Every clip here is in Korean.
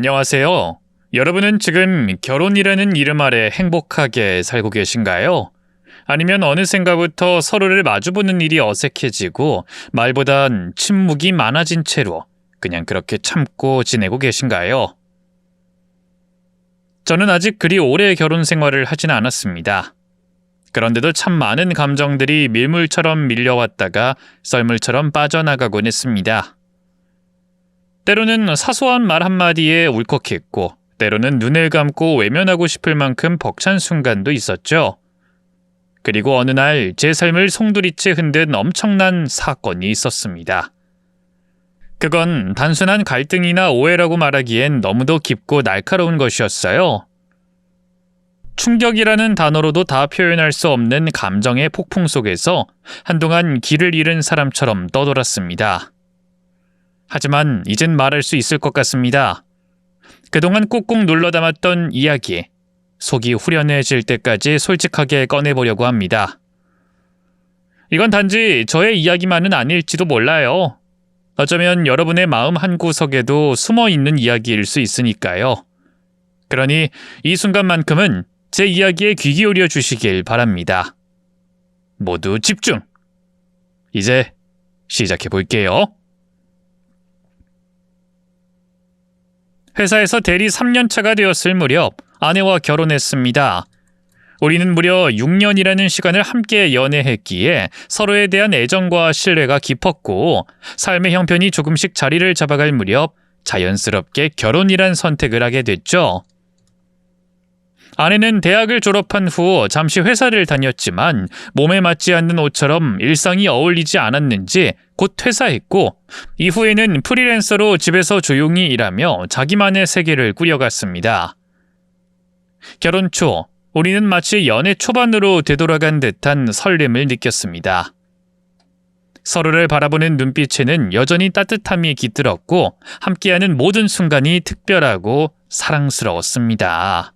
안녕하세요. 여러분은 지금 결혼이라는 이름 아래 행복하게 살고 계신가요? 아니면 어느샌가부터 서로를 마주보는 일이 어색해지고 말보단 침묵이 많아진 채로 그냥 그렇게 참고 지내고 계신가요? 저는 아직 그리 오래 결혼 생활을 하진 않았습니다. 그런데도 참 많은 감정들이 밀물처럼 밀려왔다가 썰물처럼 빠져나가곤 했습니다. 때로는 사소한 말 한마디에 울컥했고 때로는 눈을 감고 외면하고 싶을 만큼 벅찬 순간도 있었죠. 그리고 어느 날 제 삶을 송두리째 흔든 엄청난 사건이 있었습니다. 그건 단순한 갈등이나 오해라고 말하기엔 너무도 깊고 날카로운 것이었어요. 충격이라는 단어로도 다 표현할 수 없는 감정의 폭풍 속에서 한동안 길을 잃은 사람처럼 떠돌았습니다. 하지만 이젠 말할 수 있을 것 같습니다. 그동안 꾹꾹 눌러 담았던 이야기, 속이 후련해질 때까지 솔직하게 꺼내보려고 합니다. 이건 단지 저의 이야기만은 아닐지도 몰라요. 어쩌면 여러분의 마음 한구석에도 숨어있는 이야기일 수 있으니까요. 그러니 이 순간만큼은 제 이야기에 귀 기울여 주시길 바랍니다. 모두 집중! 이제 시작해 볼게요. 회사에서 대리 3년차가 되었을 무렵 아내와 결혼했습니다. 우리는 무려 6년이라는 시간을 함께 연애했기에 서로에 대한 애정과 신뢰가 깊었고 삶의 형편이 조금씩 자리를 잡아갈 무렵 자연스럽게 결혼이란 선택을 하게 됐죠. 아내는 대학을 졸업한 후 잠시 회사를 다녔지만 몸에 맞지 않는 옷처럼 일상이 어울리지 않았는지 곧 퇴사했고 이후에는 프리랜서로 집에서 조용히 일하며 자기만의 세계를 꾸려갔습니다. 결혼 초 우리는 마치 연애 초반으로 되돌아간 듯한 설렘을 느꼈습니다. 서로를 바라보는 눈빛에는 여전히 따뜻함이 깃들었고 함께하는 모든 순간이 특별하고 사랑스러웠습니다.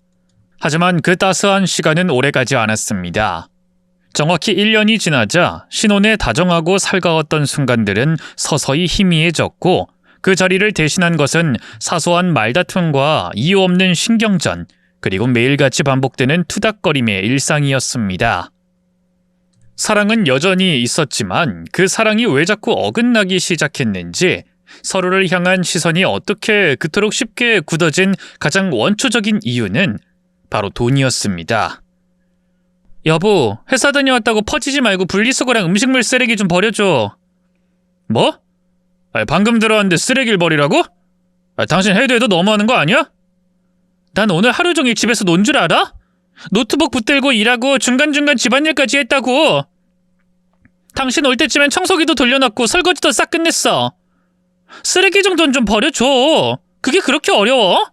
하지만 그 따스한 시간은 오래가지 않았습니다. 정확히 1년이 지나자 신혼에 다정하고 살가웠던 순간들은 서서히 희미해졌고 그 자리를 대신한 것은 사소한 말다툼과 이유 없는 신경전, 그리고 매일같이 반복되는 투닥거림의 일상이었습니다. 사랑은 여전히 있었지만 그 사랑이 왜 자꾸 어긋나기 시작했는지 서로를 향한 시선이 어떻게 그토록 쉽게 굳어진 가장 원초적인 이유는 바로 돈이었습니다. 여보, 회사 다녀왔다고 퍼지지 말고 분리수거랑 음식물 쓰레기 좀 버려줘. 뭐? 방금 들어왔는데 쓰레기를 버리라고? 당신 해도 해도 너무하는 거 아니야? 난 오늘 하루 종일 집에서 논 줄 알아? 노트북 붙들고 일하고 중간중간 집안일까지 했다고. 당신 올 때쯤엔 청소기도 돌려놨고 설거지도 싹 끝냈어. 쓰레기 정도는 좀 버려줘. 그게 그렇게 어려워?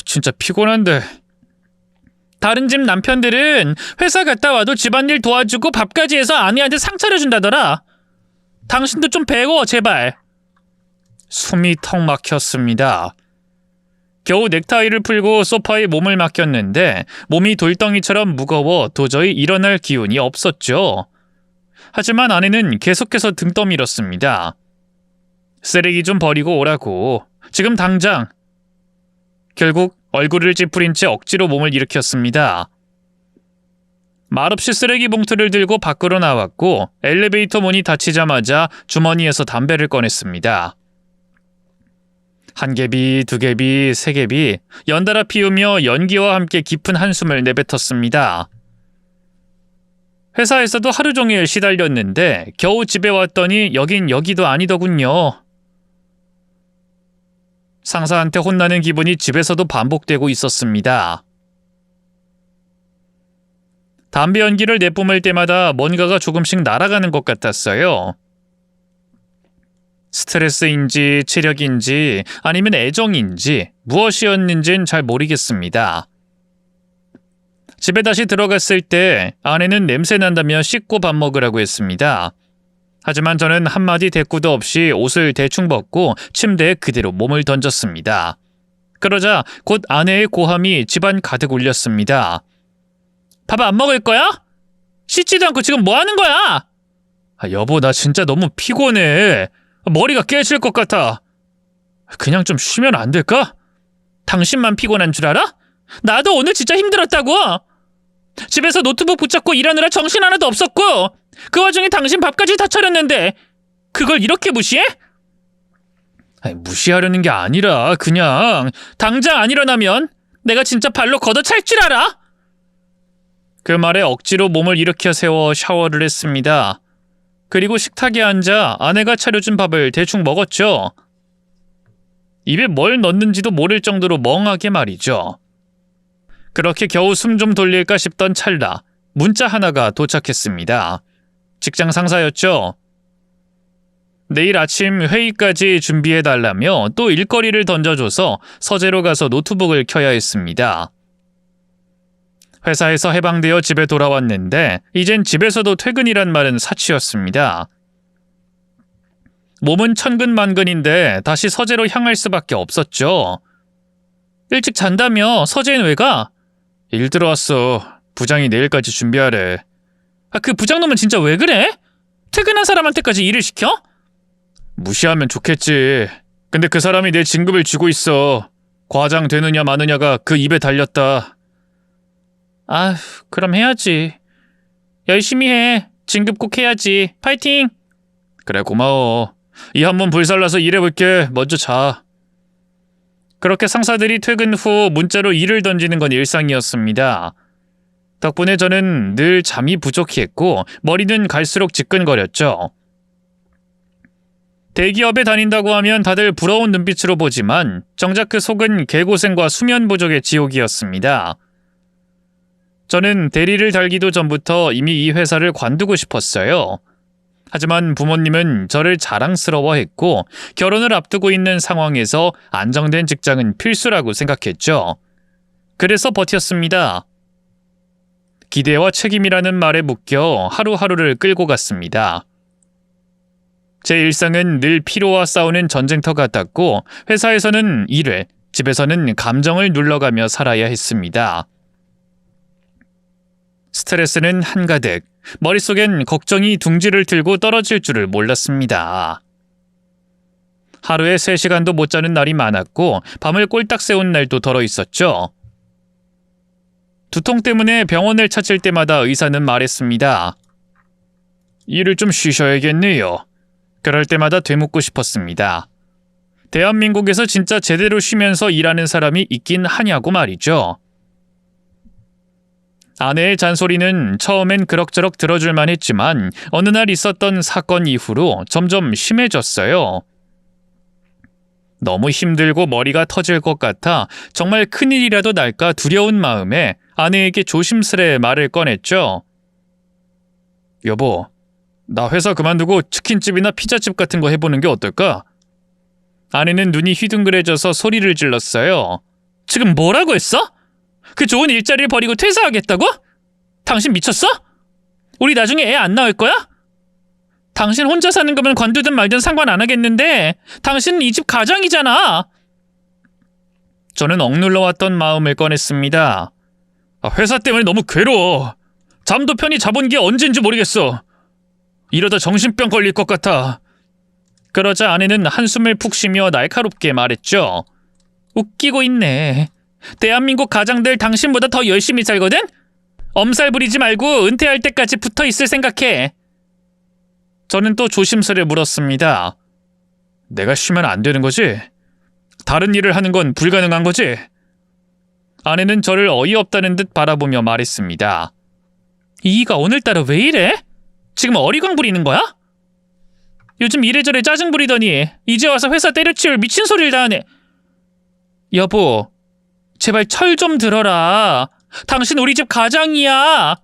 진짜 피곤한데. 다른 집 남편들은 회사 갔다 와도 집안일 도와주고 밥까지 해서 아내한테 상 차려준다더라. 당신도 좀 배워, 제발. 숨이 턱 막혔습니다. 겨우 넥타이를 풀고 소파에 몸을 맡겼는데 몸이 돌덩이처럼 무거워 도저히 일어날 기운이 없었죠. 하지만 아내는 계속해서 등 떠밀었습니다. 쓰레기 좀 버리고 오라고. 지금 당장. 결국 얼굴을 찌푸린 채 억지로 몸을 일으켰습니다. 말없이 쓰레기 봉투를 들고 밖으로 나왔고 엘리베이터 문이 닫히자마자 주머니에서 담배를 꺼냈습니다. 한 개비, 두 개비, 세 개비 연달아 피우며 연기와 함께 깊은 한숨을 내뱉었습니다. 회사에서도 하루 종일 시달렸는데 겨우 집에 왔더니 여긴 여기도 아니더군요. 상사한테 혼나는 기분이 집에서도 반복되고 있었습니다. 담배 연기를 내뿜을 때마다 뭔가가 조금씩 날아가는 것 같았어요. 스트레스인지 체력인지 아니면 애정인지 무엇이었는지는 잘 모르겠습니다. 집에 다시 들어갔을 때 아내는 냄새 난다며 씻고 밥 먹으라고 했습니다. 하지만 저는 한마디 대꾸도 없이 옷을 대충 벗고 침대에 그대로 몸을 던졌습니다. 그러자 곧 아내의 고함이 집안 가득 울렸습니다. 밥 안 먹을 거야? 씻지도 않고 지금 뭐 하는 거야? 여보, 나 진짜 너무 피곤해. 머리가 깨질 것 같아. 그냥 좀 쉬면 안 될까? 당신만 피곤한 줄 알아? 나도 오늘 진짜 힘들었다고! 집에서 노트북 붙잡고 일하느라 정신 하나도 없었고 그 와중에 당신 밥까지 다 차렸는데 그걸 이렇게 무시해? 아니, 무시하려는 게 아니라 그냥 당장 안 일어나면 내가 진짜 발로 걷어찰 줄 알아? 그 말에 억지로 몸을 일으켜 세워 샤워를 했습니다. 그리고 식탁에 앉아 아내가 차려준 밥을 대충 먹었죠. 입에 뭘 넣는지도 모를 정도로 멍하게 말이죠. 그렇게 겨우 숨 좀 돌릴까 싶던 찰나 문자 하나가 도착했습니다. 직장 상사였죠. 내일 아침 회의까지 준비해달라며 또 일거리를 던져줘서 서재로 가서 노트북을 켜야 했습니다. 회사에서 해방되어 집에 돌아왔는데 이젠 집에서도 퇴근이란 말은 사치였습니다. 몸은 천근만근인데 다시 서재로 향할 수밖에 없었죠. 일찍 잔다며 서재엔 왜 가? 일 들어왔어. 부장이 내일까지 준비하래. 그 부장놈은 진짜 왜 그래? 퇴근한 사람한테까지 일을 시켜? 무시하면 좋겠지. 근데 그 사람이 내 진급을 쥐고 있어. 과장 되느냐 마느냐가 그 입에 달렸다. 아휴, 그럼 해야지. 열심히 해. 진급 꼭 해야지. 파이팅! 그래, 고마워. 이 한 몸 불살라서 일해볼게. 먼저 자. 그렇게 상사들이 퇴근 후 문자로 일을 던지는 건 일상이었습니다. 덕분에 저는 늘 잠이 부족했고 머리는 갈수록 지끈거렸죠. 대기업에 다닌다고 하면 다들 부러운 눈빛으로 보지만 정작 그 속은 개고생과 수면 부족의 지옥이었습니다. 저는 대리를 달기도 전부터 이미 이 회사를 관두고 싶었어요. 하지만 부모님은 저를 자랑스러워했고 결혼을 앞두고 있는 상황에서 안정된 직장은 필수라고 생각했죠. 그래서 버텼습니다. 기대와 책임이라는 말에 묶여 하루하루를 끌고 갔습니다. 제 일상은 늘 피로와 싸우는 전쟁터 같았고 회사에서는 일을, 집에서는 감정을 눌러가며 살아야 했습니다. 스트레스는 한가득, 머릿속엔 걱정이 둥지를 들고 떨어질 줄을 몰랐습니다. 하루에 3시간도 못 자는 날이 많았고 밤을 꼴딱 새운 날도 덜어 있었죠. 두통 때문에 병원을 찾을 때마다 의사는 말했습니다. 일을 좀 쉬셔야겠네요. 그럴 때마다 되묻고 싶었습니다. 대한민국에서 진짜 제대로 쉬면서 일하는 사람이 있긴 하냐고 말이죠. 아내의 잔소리는 처음엔 그럭저럭 들어줄만 했지만 어느 날 있었던 사건 이후로 점점 심해졌어요. 너무 힘들고 머리가 터질 것 같아 정말 큰일이라도 날까 두려운 마음에 아내에게 조심스레 말을 꺼냈죠. 여보, 나 회사 그만두고 치킨집이나 피자집 같은 거 해보는 게 어떨까? 아내는 눈이 휘둥그레져서 소리를 질렀어요. 지금 뭐라고 했어? 그 좋은 일자리를 버리고 퇴사하겠다고? 당신 미쳤어? 우리 나중에 애 안 낳을 거야? 당신 혼자 사는 거면 관두든 말든 상관 안 하겠는데 당신은 이 집 가장이잖아. 저는 억눌러왔던 마음을 꺼냈습니다. 회사 때문에 너무 괴로워. 잠도 편히 자본 게 언젠지 모르겠어. 이러다 정신병 걸릴 것 같아. 그러자 아내는 한숨을 푹 쉬며 날카롭게 말했죠. 웃기고 있네. 대한민국 가장들 당신보다 더 열심히 살거든? 엄살 부리지 말고 은퇴할 때까지 붙어있을 생각해. 저는 또 조심스레 물었습니다. 내가 쉬면 안 되는 거지? 다른 일을 하는 건 불가능한 거지? 아내는 저를 어이없다는 듯 바라보며 말했습니다. 이이가 오늘따라 왜 이래? 지금 어리광 부리는 거야? 요즘 이래저래 짜증 부리더니 이제 와서 회사 때려치울 미친 소리를 다 하네. 여보, 제발 철 좀 들어라. 당신 우리 집 가장이야.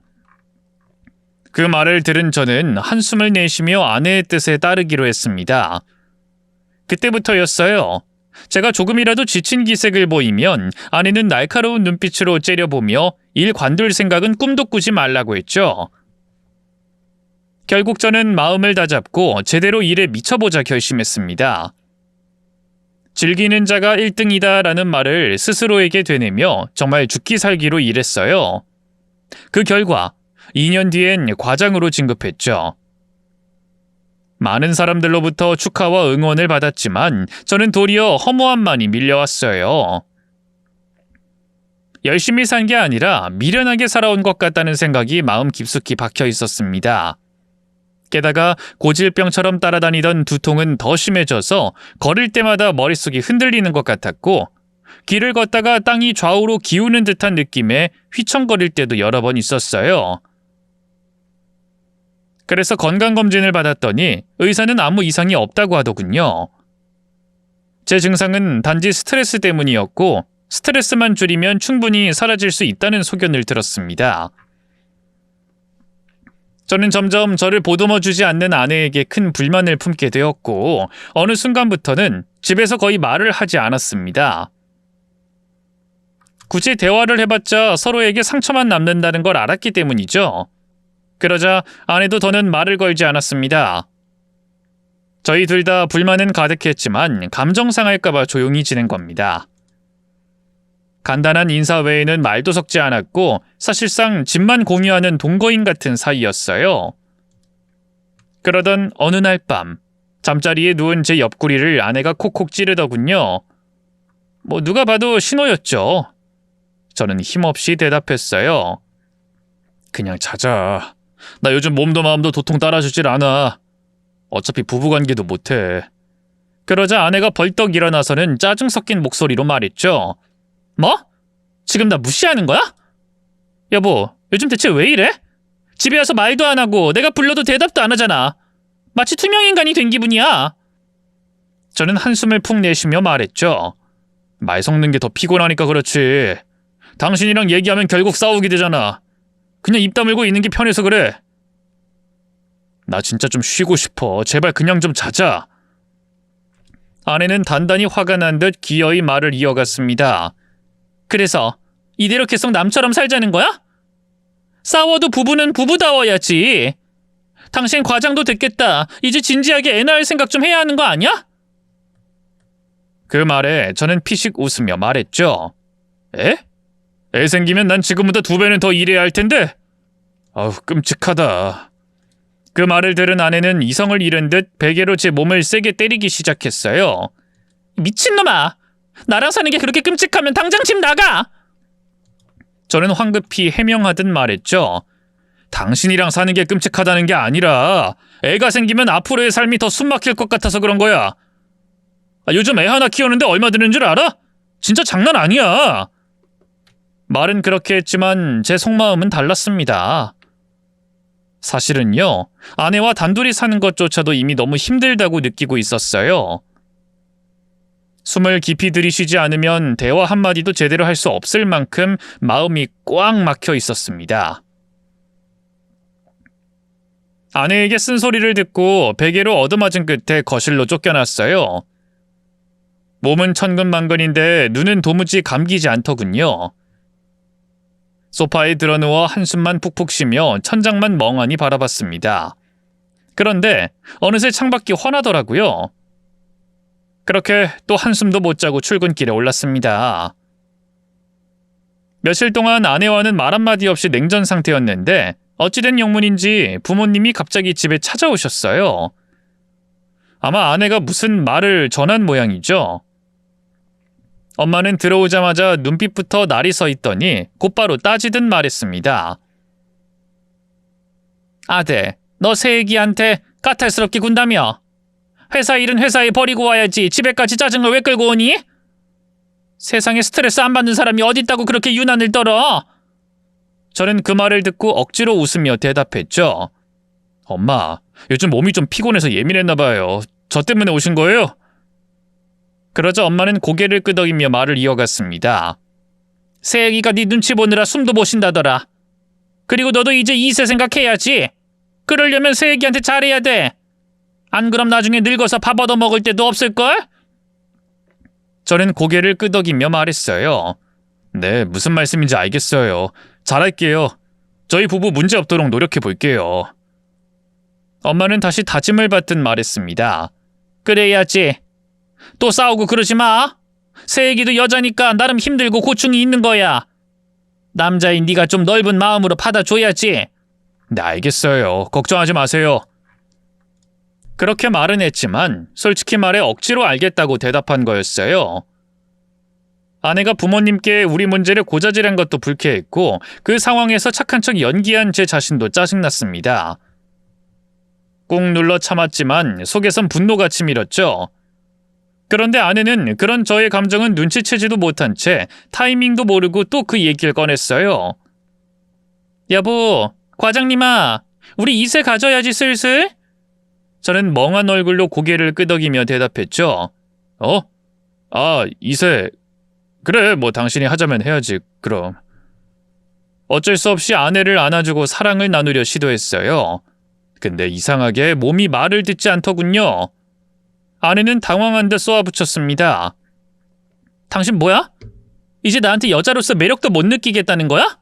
그 말을 들은 저는 한숨을 내쉬며 아내의 뜻에 따르기로 했습니다. 그때부터였어요. 제가 조금이라도 지친 기색을 보이면 아내는 날카로운 눈빛으로 째려보며 일 관둘 생각은 꿈도 꾸지 말라고 했죠. 결국 저는 마음을 다잡고 제대로 일에 미쳐보자 결심했습니다. 즐기는 자가 1등이다 라는 말을 스스로에게 되뇌며 정말 죽기 살기로 일했어요. 그 결과 2년 뒤엔 과장으로 진급했죠. 많은 사람들로부터 축하와 응원을 받았지만 저는 도리어 허무함만이 밀려왔어요. 열심히 산 게 아니라 미련하게 살아온 것 같다는 생각이 마음 깊숙이 박혀 있었습니다. 게다가 고질병처럼 따라다니던 두통은 더 심해져서 걸을 때마다 머릿속이 흔들리는 것 같았고, 길을 걷다가 땅이 좌우로 기우는 듯한 느낌에 휘청거릴 때도 여러 번 있었어요. 그래서 건강검진을 받았더니 의사는 아무 이상이 없다고 하더군요. 제 증상은 단지 스트레스 때문이었고, 스트레스만 줄이면 충분히 사라질 수 있다는 소견을 들었습니다. 저는 점점 저를 보듬어주지 않는 아내에게 큰 불만을 품게 되었고, 어느 순간부터는 집에서 거의 말을 하지 않았습니다. 굳이 대화를 해봤자 서로에게 상처만 남는다는 걸 알았기 때문이죠. 그러자 아내도 더는 말을 걸지 않았습니다. 저희 둘 다 불만은 가득했지만 감정 상할까봐 조용히 지낸 겁니다. 간단한 인사 외에는 말도 섞지 않았고 사실상 집만 공유하는 동거인 같은 사이였어요. 그러던 어느 날 밤, 잠자리에 누운 제 옆구리를 아내가 콕콕 찌르더군요. 누가 봐도 신호였죠. 저는 힘없이 대답했어요. 그냥 자자. 나 요즘 몸도 마음도 도통 따라주질 않아. 어차피 부부관계도 못해. 그러자 아내가 벌떡 일어나서는 짜증 섞인 목소리로 말했죠. 뭐? 지금 나 무시하는 거야? 여보, 요즘 대체 왜 이래? 집에 와서 말도 안 하고 내가 불러도 대답도 안 하잖아. 마치 투명인간이 된 기분이야. 저는 한숨을 푹 내쉬며 말했죠. 말 섞는 게 더 피곤하니까 그렇지. 당신이랑 얘기하면 결국 싸우게 되잖아. 그냥 입 다물고 있는 게 편해서 그래. 나 진짜 좀 쉬고 싶어. 제발 그냥 좀 자자. 아내는 단단히 화가 난 듯 기어이 말을 이어갔습니다. 그래서 이대로 계속 남처럼 살자는 거야? 싸워도 부부는 부부다워야지. 당신 과장도 됐겠다. 이제 진지하게 애 낳을 생각 좀 해야 하는 거 아니야? 그 말에 저는 피식 웃으며 말했죠. 애? 애 생기면 난 지금보다 2배는 더 일해야 할 텐데. 아우, 끔찍하다. 그 말을 들은 아내는 이성을 잃은 듯 베개로 제 몸을 세게 때리기 시작했어요. 미친놈아! 나랑 사는 게 그렇게 끔찍하면 당장 집 나가! 저는 황급히 해명하듯 말했죠. 당신이랑 사는 게 끔찍하다는 게 아니라 애가 생기면 앞으로의 삶이 더 숨막힐 것 같아서 그런 거야. 요즘 애 하나 키우는데 얼마 드는 줄 알아? 진짜 장난 아니야. 말은 그렇게 했지만 제 속마음은 달랐습니다. 사실은요, 아내와 단둘이 사는 것조차도 이미 너무 힘들다고 느끼고 있었어요. 숨을 깊이 들이쉬지 않으면 대화 한마디도 제대로 할 수 없을 만큼 마음이 꽉 막혀 있었습니다. 아내에게 쓴소리를 듣고 베개로 얻어맞은 끝에 거실로 쫓겨났어요. 몸은 천근만근인데 눈은 도무지 감기지 않더군요. 소파에 드러누워 한숨만 푹푹 쉬며 천장만 멍하니 바라봤습니다. 그런데 어느새 창밖이 환하더라고요. 그렇게 또 한숨도 못 자고 출근길에 올랐습니다. 며칠 동안 아내와는 말 한마디 없이 냉전 상태였는데 어찌된 영문인지 부모님이 갑자기 집에 찾아오셨어요. 아마 아내가 무슨 말을 전한 모양이죠. 엄마는 들어오자마자 눈빛부터 날이 서 있더니 곧바로 따지듯 말했습니다. 아들, 너 새애기한테 까탈스럽게 군다며? 회사 일은 회사에 버리고 와야지 집에까지 짜증을 왜 끌고 오니? 세상에 스트레스 안 받는 사람이 어딨다고 그렇게 유난을 떨어? 저는 그 말을 듣고 억지로 웃으며 대답했죠. 엄마, 요즘 몸이 좀 피곤해서 예민했나 봐요. 저 때문에 오신 거예요? 그러자 엄마는 고개를 끄덕이며 말을 이어갔습니다. 새애기가 네 눈치 보느라 숨도 못 쉰다더라. 그리고 너도 이제 2세 생각해야지. 그러려면 새애기한테 잘해야 돼. 안 그럼 나중에 늙어서 밥 얻어먹을 때도 없을걸? 저는 고개를 끄덕이며 말했어요. 네, 무슨 말씀인지 알겠어요. 잘할게요. 저희 부부 문제 없도록 노력해볼게요. 엄마는 다시 다짐을 받듯 말했습니다. 그래야지. 또 싸우고 그러지 마. 새애기도 여자니까 나름 힘들고 고충이 있는 거야. 남자인 네가 좀 넓은 마음으로 받아줘야지. 네, 알겠어요. 걱정하지 마세요. 그렇게 말은 했지만 솔직히 말해 억지로 알겠다고 대답한 거였어요. 아내가 부모님께 우리 문제를 고자질한 것도 불쾌했고 그 상황에서 착한 척 연기한 제 자신도 짜증났습니다. 꾹 눌러 참았지만 속에선 분노가 치밀었죠. 그런데 아내는 그런 저의 감정은 눈치채지도 못한 채 타이밍도 모르고 또 그 얘기를 꺼냈어요. 여보, 과장님아, 우리 이세 가져야지 슬슬? 저는 멍한 얼굴로 고개를 끄덕이며 대답했죠. 이세. 그래, 뭐 당신이 하자면 해야지, 그럼. 어쩔 수 없이 아내를 안아주고 사랑을 나누려 시도했어요. 근데 이상하게 몸이 말을 듣지 않더군요. 아내는 당황한 듯 쏘아붙였습니다. 당신 뭐야? 이제 나한테 여자로서 매력도 못 느끼겠다는 거야?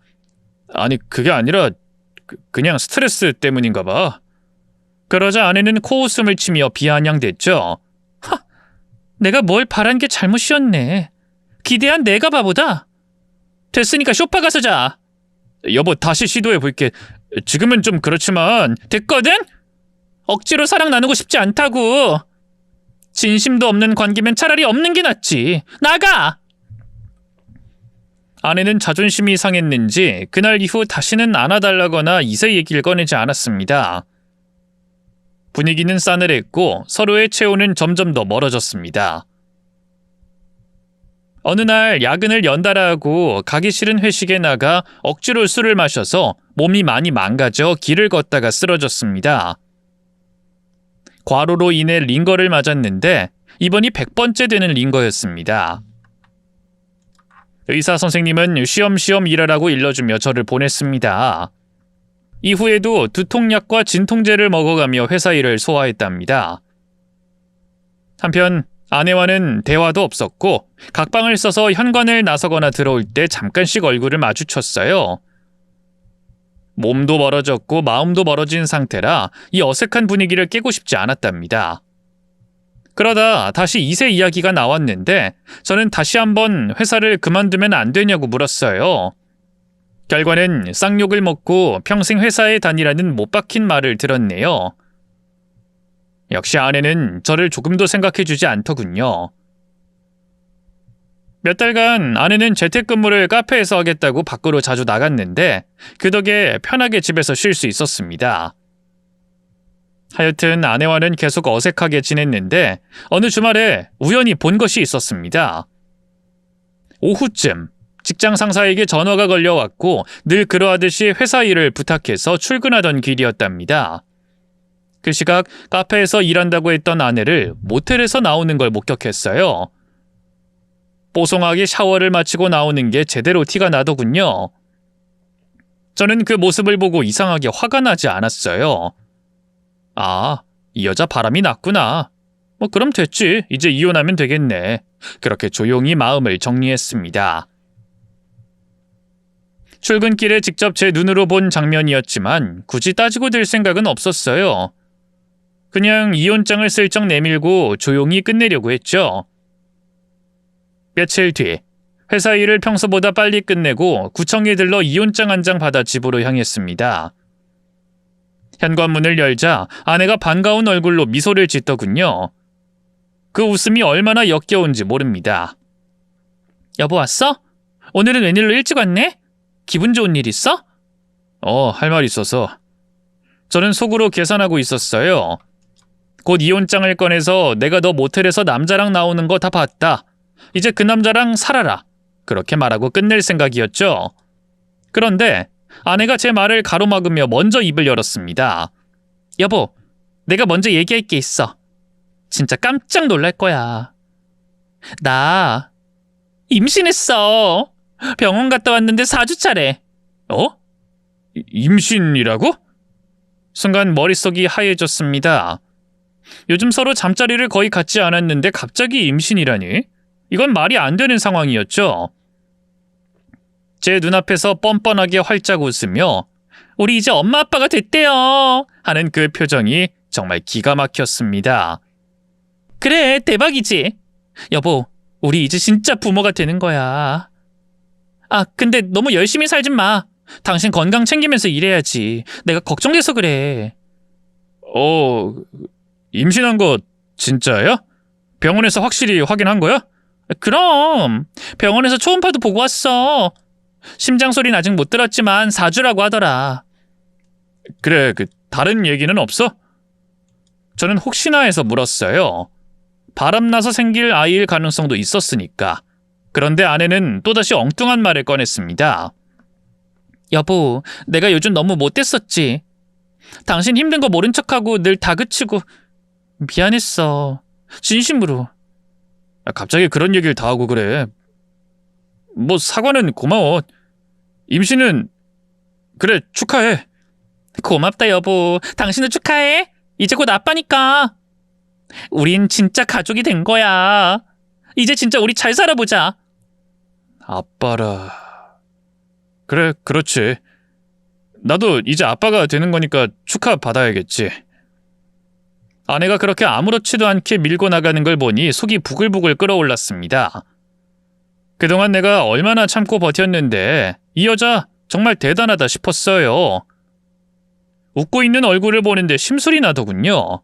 아니, 그게 아니라 그냥 스트레스 때문인가 봐. 그러자 아내는 코웃음을 치며 비아냥댔죠. 내가 뭘 바란 게 잘못이었네. 기대한 내가 바보다. 됐으니까 쇼파 가서 자. 여보, 다시 시도해볼게. 지금은 좀 그렇지만. 됐거든? 억지로 사랑 나누고 싶지 않다고. 진심도 없는 관계면 차라리 없는 게 낫지. 나가! 아내는 자존심이 상했는지 그날 이후 다시는 안아달라거나 이세 얘기를 꺼내지 않았습니다. 분위기는 싸늘했고 서로의 체온은 점점 더 멀어졌습니다. 어느 날 야근을 연달아 하고 가기 싫은 회식에 나가 억지로 술을 마셔서 몸이 많이 망가져 길을 걷다가 쓰러졌습니다. 과로로 인해 링거를 맞았는데 이번이 100번째 되는 링거였습니다. 의사 선생님은 쉬엄쉬엄 일하라고 일러주며 저를 보냈습니다. 이후에도 두통약과 진통제를 먹어가며 회사 일을 소화했답니다. 한편 아내와는 대화도 없었고 각방을 써서 현관을 나서거나 들어올 때 잠깐씩 얼굴을 마주쳤어요. 몸도 멀어졌고 마음도 멀어진 상태라 이 어색한 분위기를 깨고 싶지 않았답니다. 그러다 다시 이세 이야기가 나왔는데 저는 다시 한번 회사를 그만두면 안 되냐고 물었어요. 결과는 쌍욕을 먹고 평생 회사에 다니라는 못 박힌 말을 들었네요. 역시 아내는 저를 조금도 생각해주지 않더군요. 몇 달간 아내는 재택근무를 카페에서 하겠다고 밖으로 자주 나갔는데 그 덕에 편하게 집에서 쉴 수 있었습니다. 하여튼 아내와는 계속 어색하게 지냈는데 어느 주말에 우연히 본 것이 있었습니다. 오후쯤 직장 상사에게 전화가 걸려왔고 늘 그러하듯이 회사 일을 부탁해서 출근하던 길이었답니다. 그 시각 카페에서 일한다고 했던 아내를 모텔에서 나오는 걸 목격했어요. 뽀송하게 샤워를 마치고 나오는 게 제대로 티가 나더군요. 저는 그 모습을 보고 이상하게 화가 나지 않았어요. 이 여자 바람이 났구나. 그럼 됐지. 이제 이혼하면 되겠네. 그렇게 조용히 마음을 정리했습니다. 출근길에 직접 제 눈으로 본 장면이었지만 굳이 따지고 들 생각은 없었어요. 그냥 이혼장을 슬쩍 내밀고 조용히 끝내려고 했죠. 며칠 뒤 회사 일을 평소보다 빨리 끝내고 구청에 들러 이혼장 한 장 받아 집으로 향했습니다. 현관문을 열자 아내가 반가운 얼굴로 미소를 짓더군요. 그 웃음이 얼마나 역겨운지 모릅니다. 여보 왔어? 오늘은 웬일로 일찍 왔네? 기분 좋은 일 있어? 할 말 있어서. 저는 속으로 계산하고 있었어요. 곧 이혼장을 꺼내서 내가 너 모텔에서 남자랑 나오는 거 다 봤다. 이제 그 남자랑 살아라. 그렇게 말하고 끝낼 생각이었죠. 그런데 아내가 제 말을 가로막으며 먼저 입을 열었습니다. 여보, 내가 먼저 얘기할 게 있어. 진짜 깜짝 놀랄 거야. 나 임신했어. 병원 갔다 왔는데 4주차래. 임신이라고? 순간 머릿속이 하얘졌습니다. 요즘 서로 잠자리를 거의 갖지 않았는데 갑자기 임신이라니? 이건 말이 안 되는 상황이었죠. 제 눈앞에서 뻔뻔하게 활짝 웃으며 우리 이제 엄마 아빠가 됐대요 하는 그 표정이 정말 기가 막혔습니다. 그래, 대박이지. 여보, 우리 이제 진짜 부모가 되는 거야. 근데 너무 열심히 살진 마. 당신 건강 챙기면서 일해야지. 내가 걱정돼서 그래. 임신한 거 진짜야? 병원에서 확실히 확인한 거야? 그럼 병원에서 초음파도 보고 왔어. 심장 소리는 아직 못 들었지만 4주라고 하더라. 그래, 다른 얘기는 없어? 저는 혹시나 해서 물었어요. 바람나서 생길 아이일 가능성도 있었으니까. 그런데 아내는 또다시 엉뚱한 말을 꺼냈습니다. 여보, 내가 요즘 너무 못됐었지. 당신 힘든 거 모른 척하고 늘 다그치고 미안했어. 진심으로. 갑자기 그런 얘기를 다 하고 그래. 뭐 사과는 고마워. 임신은 그래 축하해. 고맙다 여보. 당신도 축하해. 이제 곧 아빠니까. 우린 진짜 가족이 된 거야. 이제 진짜 우리 잘 살아보자. 아빠라. 그래, 그렇지. 나도 이제 아빠가 되는 거니까 축하받아야겠지. 아내가 그렇게 아무렇지도 않게 밀고 나가는 걸 보니 속이 부글부글 끓어올랐습니다. 그동안 내가 얼마나 참고 버텼는데 이 여자 정말 대단하다 싶었어요. 웃고 있는 얼굴을 보는데 심술이 나더군요.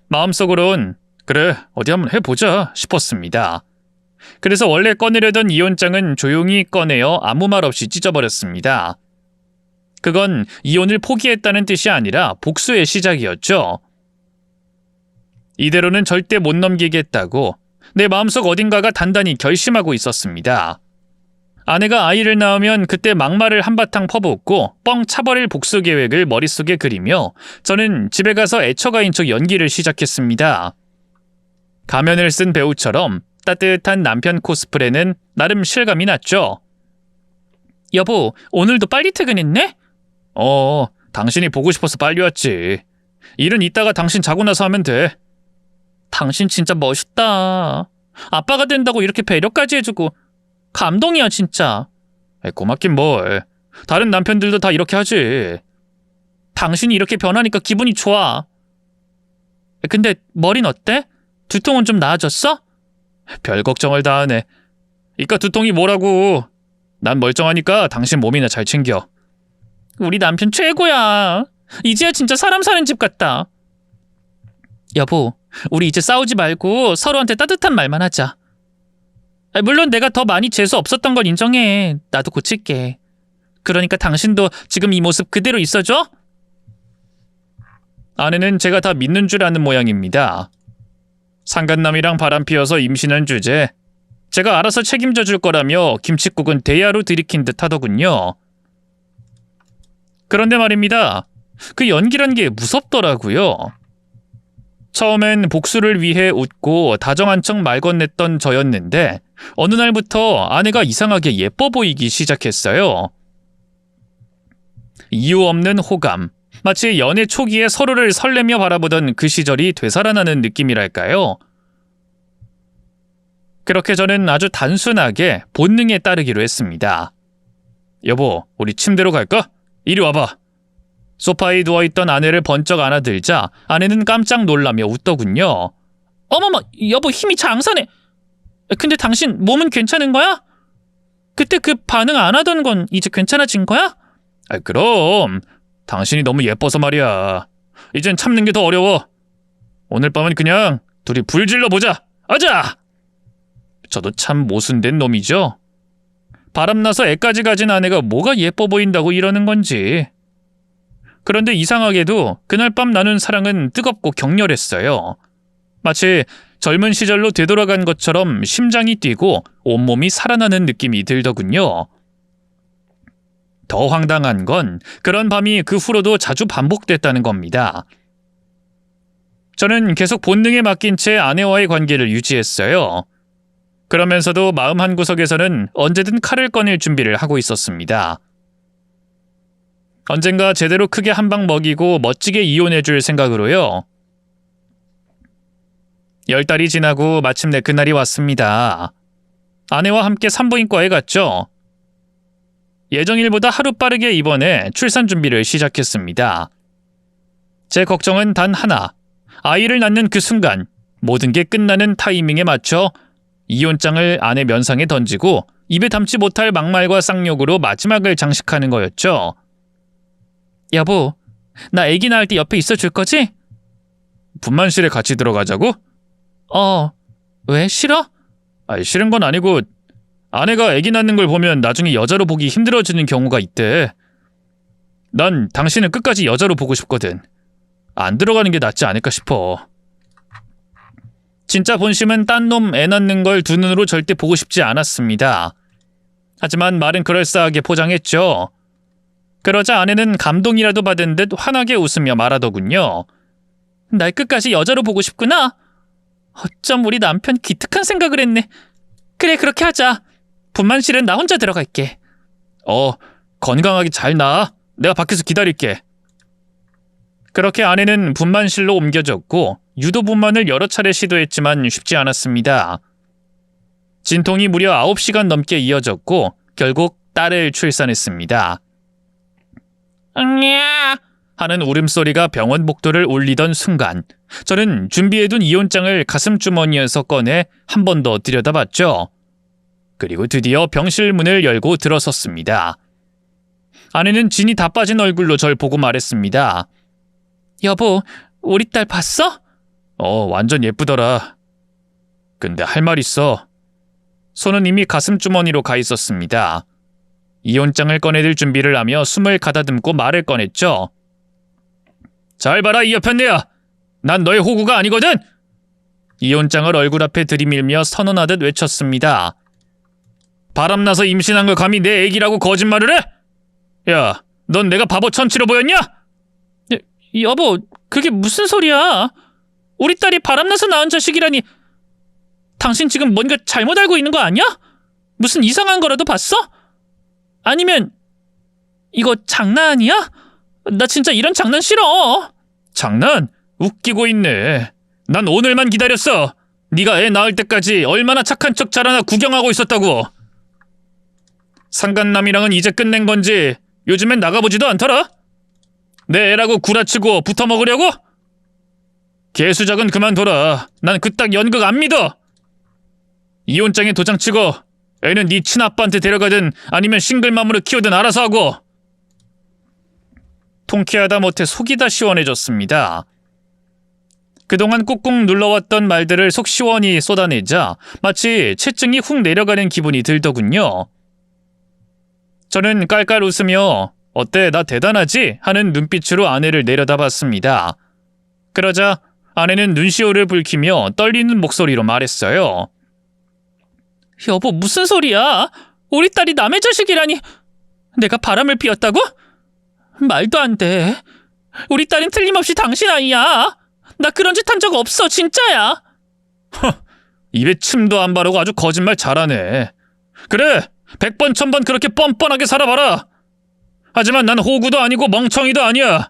마음속으론 그래, 어디 한번 해보자 싶었습니다. 그래서 원래 꺼내려던 이혼장은 조용히 꺼내어 아무 말 없이 찢어버렸습니다. 그건 이혼을 포기했다는 뜻이 아니라 복수의 시작이었죠. 이대로는 절대 못 넘기겠다고 내 마음속 어딘가가 단단히 결심하고 있었습니다. 아내가 아이를 낳으면 그때 막말을 한바탕 퍼붓고 뻥 차버릴 복수 계획을 머릿속에 그리며 저는 집에 가서 애처가인 척 연기를 시작했습니다. 가면을 쓴 배우처럼 따뜻한 남편 코스프레는 나름 실감이 났죠. 여보, 오늘도 빨리 퇴근했네? 당신이 보고 싶어서 빨리 왔지. 일은 이따가 당신 자고 나서 하면 돼. 당신 진짜 멋있다. 아빠가 된다고 이렇게 배려까지 해주고 감동이야 진짜. 고맙긴 뭘. 다른 남편들도 다 이렇게 하지. 당신이 이렇게 변하니까 기분이 좋아. 근데 머린 어때? 두통은 좀 나아졌어? 별 걱정을 다 하네. 이깟 두통이 뭐라고. 난 멀쩡하니까 당신 몸이나 잘 챙겨. 우리 남편 최고야. 이제야 진짜 사람 사는 집 같다. 여보, 우리 이제 싸우지 말고 서로한테 따뜻한 말만 하자. 물론 내가 더 많이 재수 없었던 걸 인정해. 나도 고칠게. 그러니까 당신도 지금 이 모습 그대로 있어줘? 아내는 제가 다 믿는 줄 아는 모양입니다. 상간남이랑 바람 피워서 임신한 주제 제가 알아서 책임져 줄 거라며 김칫국은 대야로 들이킨 듯 하더군요. 그런데 말입니다. 그 연기란 게 무섭더라고요. 처음엔 복수를 위해 웃고 다정한 척 말 건넸던 저였는데 어느 날부터 아내가 이상하게 예뻐 보이기 시작했어요. 이유 없는 호감, 마치 연애 초기에 서로를 설레며 바라보던 그 시절이 되살아나는 느낌이랄까요? 그렇게 저는 아주 단순하게 본능에 따르기로 했습니다. 여보, 우리 침대로 갈까? 이리 와봐. 소파에 누워있던 아내를 번쩍 안아들자 아내는 깜짝 놀라며 웃더군요. 어머머, 여보 힘이 장사네. 근데 당신 몸은 괜찮은 거야? 그때 그 반응 안 하던 건 이제 괜찮아진 거야? 그럼. 당신이 너무 예뻐서 말이야. 이젠 참는 게 더 어려워. 오늘 밤은 그냥 둘이 불 질러보자. 아자! 저도 참 모순된 놈이죠. 바람나서 애까지 가진 아내가 뭐가 예뻐 보인다고 이러는 건지. 그런데 이상하게도 그날 밤 나눈 사랑은 뜨겁고 격렬했어요. 마치 젊은 시절로 되돌아간 것처럼 심장이 뛰고 온몸이 살아나는 느낌이 들더군요. 더 황당한 건 그런 밤이 그 후로도 자주 반복됐다는 겁니다. 저는 계속 본능에 맡긴 채 아내와의 관계를 유지했어요. 그러면서도 마음 한구석에서는 언제든 칼을 꺼낼 준비를 하고 있었습니다. 언젠가 제대로 크게 한 방 먹이고 멋지게 이혼해줄 생각으로요. 10달이 지나고 마침내 그날이 왔습니다. 아내와 함께 산부인과에 갔죠. 예정일보다 하루 빠르게 입원해 출산 준비를 시작했습니다. 제 걱정은 단 하나. 아이를 낳는 그 순간 모든 게 끝나는 타이밍에 맞춰 이혼장을 아내 면상에 던지고 입에 담지 못할 막말과 쌍욕으로 마지막을 장식하는 거였죠. 여보, 나 아기 낳을 때 옆에 있어줄 거지? 분만실에 같이 들어가자고? 왜 싫어? 아니, 싫은 건 아니고 아내가 아기 낳는 걸 보면 나중에 여자로 보기 힘들어지는 경우가 있대. 난 당신은 끝까지 여자로 보고 싶거든. 안 들어가는 게 낫지 않을까 싶어. 진짜 본심은 딴 놈 애 낳는 걸 두 눈으로 절대 보고 싶지 않았습니다. 하지만 말은 그럴싸하게 포장했죠. 그러자 아내는 감동이라도 받은 듯 환하게 웃으며 말하더군요. 날 끝까지 여자로 보고 싶구나? 어쩜 우리 남편 기특한 생각을 했네. 그래, 그렇게 하자. 분만실은 나 혼자 들어갈게. 건강하게 잘 나아. 내가 밖에서 기다릴게. 그렇게 아내는 분만실로 옮겨졌고 유도 분만을 여러 차례 시도했지만 쉽지 않았습니다. 진통이 무려 9시간 넘게 이어졌고 결국 딸을 출산했습니다. 응야 하는 울음소리가 병원 복도를 울리던 순간 저는 준비해둔 이온장을 가슴주머니에서 꺼내 한 번 더 들여다봤죠. 그리고 드디어 병실 문을 열고 들어섰습니다. 아내는 진이 다 빠진 얼굴로 절 보고 말했습니다. 여보, 우리 딸 봤어? 완전 예쁘더라. 근데 할 말 있어. 손은 이미 가슴주머니로 가 있었습니다. 이온장을 꺼내들 준비를 하며 숨을 가다듬고 말을 꺼냈죠. 잘 봐라, 이 여편네야. 난 너의 호구가 아니거든. 이온장을 얼굴 앞에 들이밀며 선언하듯 외쳤습니다. 바람나서 임신한 걸 감히 내 애기라고 거짓말을 해? 야, 넌 내가 바보 천치로 보였냐? 여보, 그게 무슨 소리야? 우리 딸이 바람나서 낳은 자식이라니. 당신 지금 뭔가 잘못 알고 있는 거 아니야? 무슨 이상한 거라도 봤어? 아니면 이거 장난이야? 나 진짜 이런 장난 싫어. 장난? 웃기고 있네. 난 오늘만 기다렸어. 네가 애 낳을 때까지 얼마나 착한 척 자라나 구경하고 있었다고. 상간남이랑은 이제 끝낸 건지 요즘엔 나가보지도 않더라. 내 애라고 구라치고 붙어먹으려고? 개수작은 그만둬라. 난 그딱 연극 안 믿어. 이혼장에 도장 찍어. 애는 네 친아빠한테 데려가든 아니면 싱글맘으로 키우든 알아서 하고. 통쾌하다 못해 속이 다 시원해졌습니다. 그동안 꾹꾹 눌러왔던 말들을 속 시원히 쏟아내자 마치 체증이 훅 내려가는 기분이 들더군요. 저는 깔깔 웃으며 어때, 나 대단하지? 하는 눈빛으로 아내를 내려다봤습니다. 그러자 아내는 눈시울을 붉히며 떨리는 목소리로 말했어요. 여보, 무슨 소리야? 우리 딸이 남의 자식이라니. 내가 바람을 피웠다고? 말도 안 돼. 우리 딸은 틀림없이 당신 아이야. 나 그런 짓 한 적 없어, 진짜야. 입에 침도 안 바르고 아주 거짓말 잘하네. 그래, 100번 1000번 그렇게 뻔뻔하게 살아봐라. 하지만 난 호구도 아니고 멍청이도 아니야.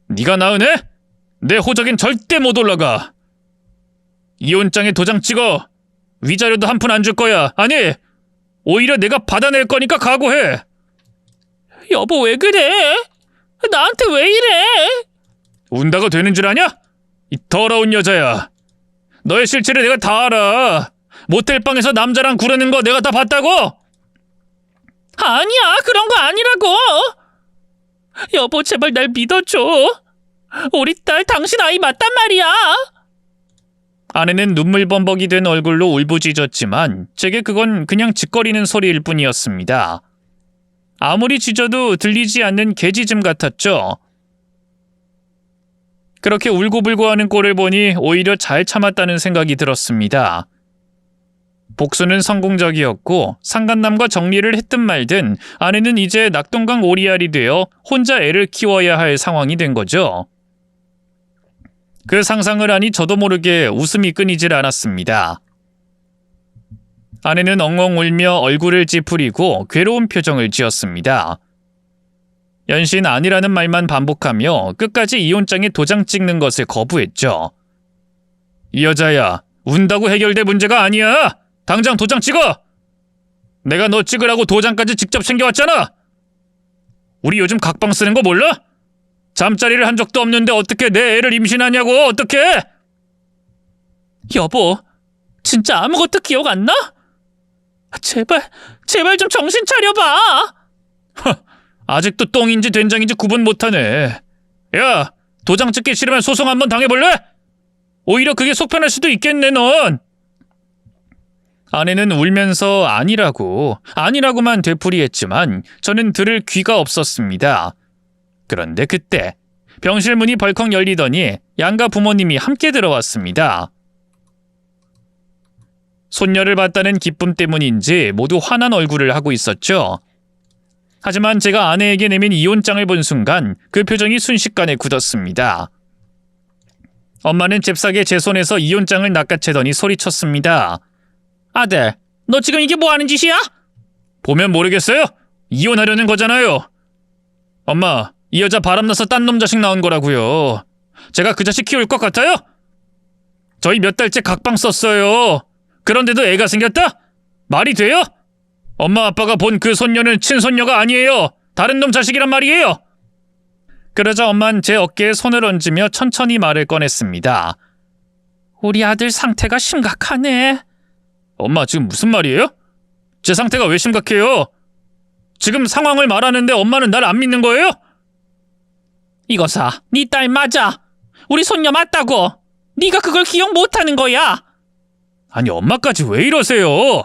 네가 낳은 애? 내 호적엔 절대 못 올라가. 이혼장에 도장 찍어. 위자료도 한 푼 안 줄 거야. 아니, 오히려 내가 받아낼 거니까 각오해. 여보, 왜 그래? 나한테 왜 이래? 운다고 되는 줄 아냐? 이 더러운 여자야. 너의 실체를 내가 다 알아. 모텔방에서 남자랑 구르는 거 내가 다 봤다고? 아니야, 그런 거 아니라고. 여보, 제발 날 믿어줘. 우리 딸 당신 아이 맞단 말이야. 아내는 눈물범벅이 된 얼굴로 울부짖었지만 제게 그건 그냥 짓거리는 소리일 뿐이었습니다. 아무리 짖어도 들리지 않는 개짖음 같았죠. 그렇게 울고불고하는 꼴을 보니 오히려 잘 참았다는 생각이 들었습니다. 복수는 성공적이었고 상간남과 정리를 했든 말든 아내는 이제 낙동강 오리알이 되어 혼자 애를 키워야 할 상황이 된 거죠. 그 상상을 하니 저도 모르게 웃음이 끊이질 않았습니다. 아내는 엉엉 울며 얼굴을 찌푸리고 괴로운 표정을 지었습니다. 연신 아니라는 말만 반복하며 끝까지 이혼장에 도장 찍는 것을 거부했죠. 이 여자야, 운다고 해결될 문제가 아니야. 당장 도장 찍어. 내가 너 찍으라고 도장까지 직접 챙겨왔잖아. 우리 요즘 각방 쓰는 거 몰라? 잠자리를 한 적도 없는데 어떻게 내 애를 임신하냐고. 어떻게? 여보, 진짜 아무것도 기억 안 나? 제발 좀 정신 차려봐. 아직도 똥인지 된장인지 구분 못하네. 야, 도장 찍기 싫으면 소송 한번 당해볼래? 오히려 그게 속 편할 수도 있겠네, 넌. 아내는 울면서 아니라고만 되풀이했지만 저는 들을 귀가 없었습니다. 그런데 그때 병실 문이 벌컥 열리더니 양가 부모님이 함께 들어왔습니다. 손녀를 봤다는 기쁨 때문인지 모두 화난 얼굴을 하고 있었죠. 하지만 제가 아내에게 내민 이혼장을 본 순간 그 표정이 순식간에 굳었습니다. 엄마는 잽싸게 제 손에서 이혼장을 낚아채더니 소리쳤습니다. 아들, 너 지금 이게 뭐 하는 짓이야? 보면 모르겠어요? 이혼하려는 거잖아요. 엄마, 이 여자 바람나서 딴 놈 자식 나온 거라고요. 제가 그 자식 키울 것 같아요? 저희 몇 달째 각방 썼어요. 그런데도 애가 생겼다? 말이 돼요? 엄마 아빠가 본 그 손녀는 친손녀가 아니에요. 다른 놈 자식이란 말이에요. 그러자 엄만 제 어깨에 손을 얹으며 천천히 말을 꺼냈습니다. 우리 아들 상태가 심각하네. 엄마 지금 무슨 말이에요? 제 상태가 왜 심각해요? 지금 상황을 말하는데 엄마는 날 안 믿는 거예요? 이거사, 네 딸 맞아. 우리 손녀 맞다고. 네가 그걸 기억 못하는 거야. 아니 엄마까지 왜 이러세요?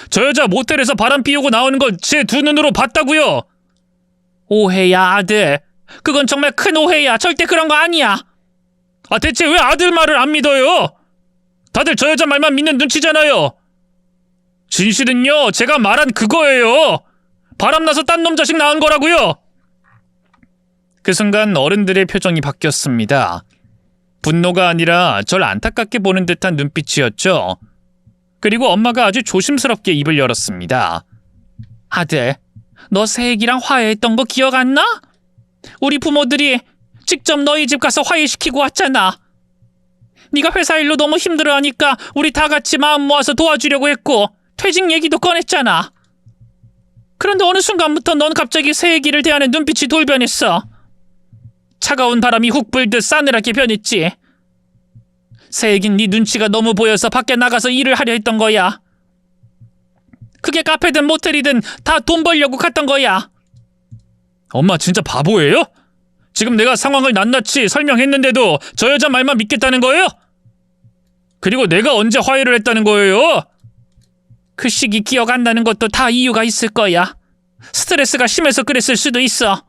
저 여자 모텔에서 바람 피우고 나오는 걸 제 두 눈으로 봤다고요. 오해야 아들. 그건 정말 큰 오해야. 절대 그런 거 아니야. 아 대체 왜 아들 말을 안 믿어요? 다들 저 여자 말만 믿는 눈치잖아요. 진실은요 제가 말한 그거예요. 바람나서 딴 놈 자식 낳은 거라고요. 그 순간 어른들의 표정이 바뀌었습니다. 분노가 아니라 절 안타깝게 보는 듯한 눈빛이었죠. 그리고 엄마가 아주 조심스럽게 입을 열었습니다. 아들, 너 새애기랑 화해했던 거 기억 안 나? 우리 부모들이 직접 너희 집 가서 화해시키고 왔잖아. 네가 회사 일로 너무 힘들어하니까 우리 다 같이 마음 모아서 도와주려고 했고 퇴직 얘기도 꺼냈잖아. 그런데 어느 순간부터 넌 갑자기 새애기를 대하는 눈빛이 돌변했어. 차가운 바람이 훅 불듯 싸늘하게 변했지. 새애긴 네 눈치가 너무 보여서 밖에 나가서 일을 하려 했던 거야. 그게 카페든 모텔이든 다 돈 벌려고 갔던 거야. 엄마 진짜 바보예요? 지금 내가 상황을 낱낱이 설명했는데도 저 여자 말만 믿겠다는 거예요? 그리고 내가 언제 화해를 했다는 거예요? 그 시기 기억 안 나는 것도 다 이유가 있을 거야. 스트레스가 심해서 그랬을 수도 있어.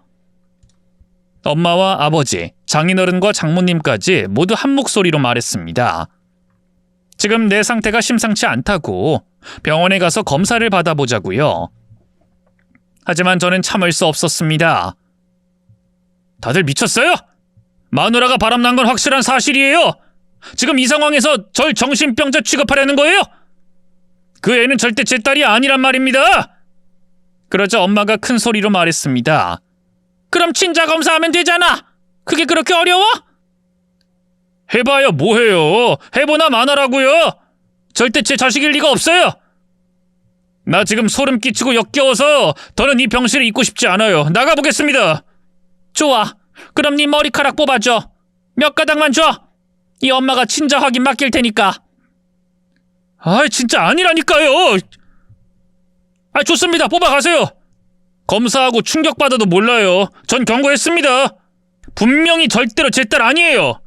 엄마와 아버지, 장인어른과 장모님까지 모두 한 목소리로 말했습니다. 지금 내 상태가 심상치 않다고 병원에 가서 검사를 받아보자고요. 하지만 저는 참을 수 없었습니다. 다들 미쳤어요? 마누라가 바람난 건 확실한 사실이에요. 지금 이 상황에서 절 정신병자 취급하려는 거예요? 그 애는 절대 제 딸이 아니란 말입니다. 그러자 엄마가 큰 소리로 말했습니다. 그럼 친자 검사하면 되잖아. 그게 그렇게 어려워? 해봐야 뭐해요. 해보나 마나라고요. 절대 제 자식일 리가 없어요. 나 지금 소름 끼치고 역겨워서 더는 이 병실에 있고 싶지 않아요. 나가보겠습니다. 좋아. 그럼 네 머리카락 뽑아줘. 몇 가닥만 줘. 이 엄마가 친자 확인 맡길 테니까. 아 진짜 아니라니까요. 아 좋습니다. 뽑아가세요. 검사하고 충격받아도 몰라요. 전 경고했습니다. 분명히 절대로 제 딸 아니에요.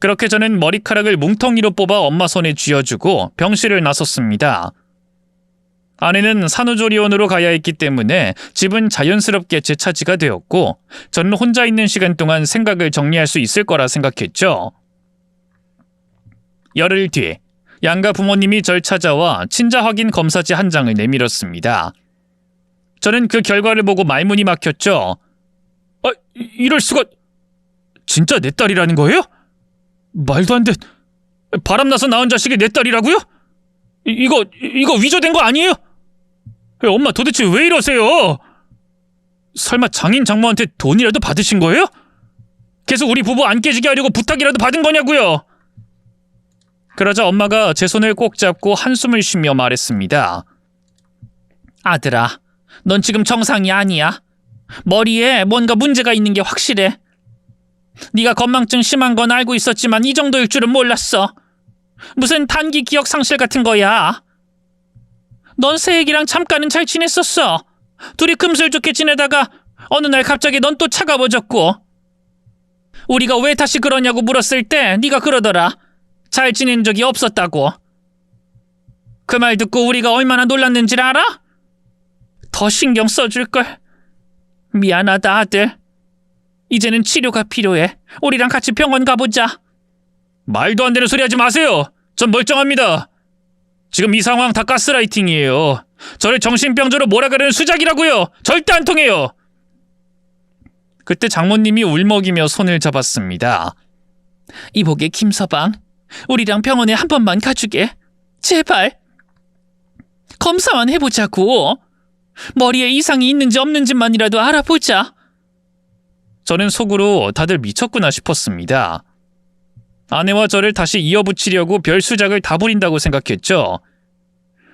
그렇게 저는 머리카락을 뭉텅이로 뽑아 엄마 손에 쥐어주고 병실을 나섰습니다. 아내는 산후조리원으로 가야 했기 때문에 집은 자연스럽게 제 차지가 되었고 저는 혼자 있는 시간 동안 생각을 정리할 수 있을 거라 생각했죠. 열흘 뒤 양가 부모님이 절 찾아와 친자 확인 검사지 한 장을 내밀었습니다. 저는 그 결과를 보고 말문이 막혔죠. 아, 이럴 수가... 진짜 내 딸이라는 거예요? 말도 안 돼. 바람나서 낳은 자식이 내 딸이라고요? 이거 위조된 거 아니에요? 엄마 도대체 왜 이러세요? 설마 장인 장모한테 돈이라도 받으신 거예요? 계속 우리 부부 안 깨지게 하려고 부탁이라도 받은 거냐고요? 그러자 엄마가 제 손을 꼭 잡고 한숨을 쉬며 말했습니다. 아들아, 넌 지금 정상이 아니야. 머리에 뭔가 문제가 있는 게 확실해. 네가 건망증 심한 건 알고 있었지만 이 정도일 줄은 몰랐어. 무슨 단기 기억 상실 같은 거야. 넌 새애기랑 잠깐은 잘 지냈었어. 둘이 금슬 좋게 지내다가 어느 날 갑자기 넌 또 차가워졌고. 우리가 왜 다시 그러냐고 물었을 때 네가 그러더라. 잘 지낸 적이 없었다고. 그 말 듣고 우리가 얼마나 놀랐는지 알아? 더 신경 써줄걸. 미안하다 아들. 이제는 치료가 필요해. 우리랑 같이 병원 가보자. 말도 안 되는 소리 하지 마세요. 전 멀쩡합니다. 지금 이 상황 다 가스라이팅이에요. 저를 정신병자로 몰아가려는 수작이라고요. 절대 안 통해요. 그때 장모님이 울먹이며 손을 잡았습니다. 이보게 김서방, 우리랑 병원에 한 번만 가주게. 제발. 검사만 해보자고. 머리에 이상이 있는지 없는지만이라도 알아보자. 저는 속으로 다들 미쳤구나 싶었습니다. 아내와 저를 다시 이어붙이려고 별 수작을 다 부린다고 생각했죠.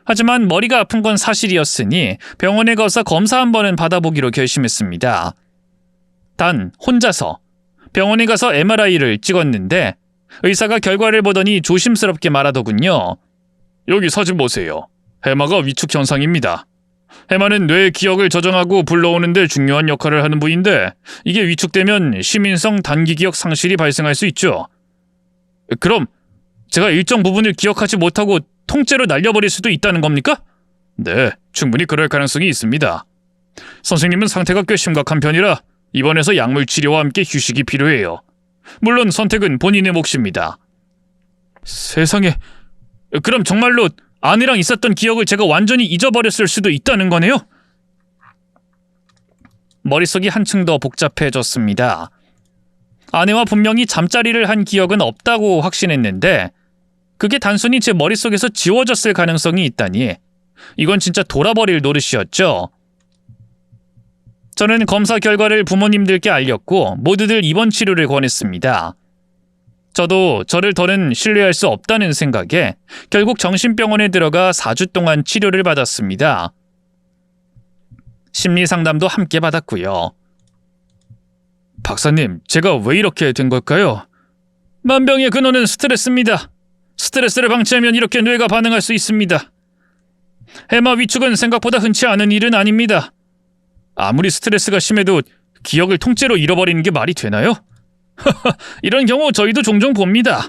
하지만 머리가 아픈 건 사실이었으니 병원에 가서 검사 한 번은 받아보기로 결심했습니다. 단 혼자서 병원에 가서 MRI를 찍었는데 의사가 결과를 보더니 조심스럽게 말하더군요. 여기 사진 보세요. 해마가 위축 현상입니다. 해마는 뇌의 기억을 저장하고 불러오는 데 중요한 역할을 하는 부위인데 이게 위축되면 시민성 단기 기억 상실이 발생할 수 있죠. 그럼 제가 일정 부분을 기억하지 못하고 통째로 날려버릴 수도 있다는 겁니까? 네, 충분히 그럴 가능성이 있습니다. 선생님은 상태가 꽤 심각한 편이라 입원해서 약물 치료와 함께 휴식이 필요해요. 물론 선택은 본인의 몫입니다. 세상에, 그럼 정말로 아내랑 있었던 기억을 제가 완전히 잊어버렸을 수도 있다는 거네요? 머릿속이 한층 더 복잡해졌습니다. 아내와 분명히 잠자리를 한 기억은 없다고 확신했는데 그게 단순히 제 머릿속에서 지워졌을 가능성이 있다니 이건 진짜 돌아버릴 노릇이었죠. 저는 검사 결과를 부모님들께 알렸고 모두들 입원 치료를 권했습니다. 저도 저를 더는 신뢰할 수 없다는 생각에 결국 정신병원에 들어가 4주 동안 치료를 받았습니다. 심리상담도 함께 받았고요. 박사님, 제가 왜 이렇게 된 걸까요? 만병의 근원은 스트레스입니다. 스트레스를 방치하면 이렇게 뇌가 반응할 수 있습니다. 해마 위축은 생각보다 흔치 않은 일은 아닙니다. 아무리 스트레스가 심해도 기억을 통째로 잃어버리는 게 말이 되나요? 이런 경우 저희도 종종 봅니다.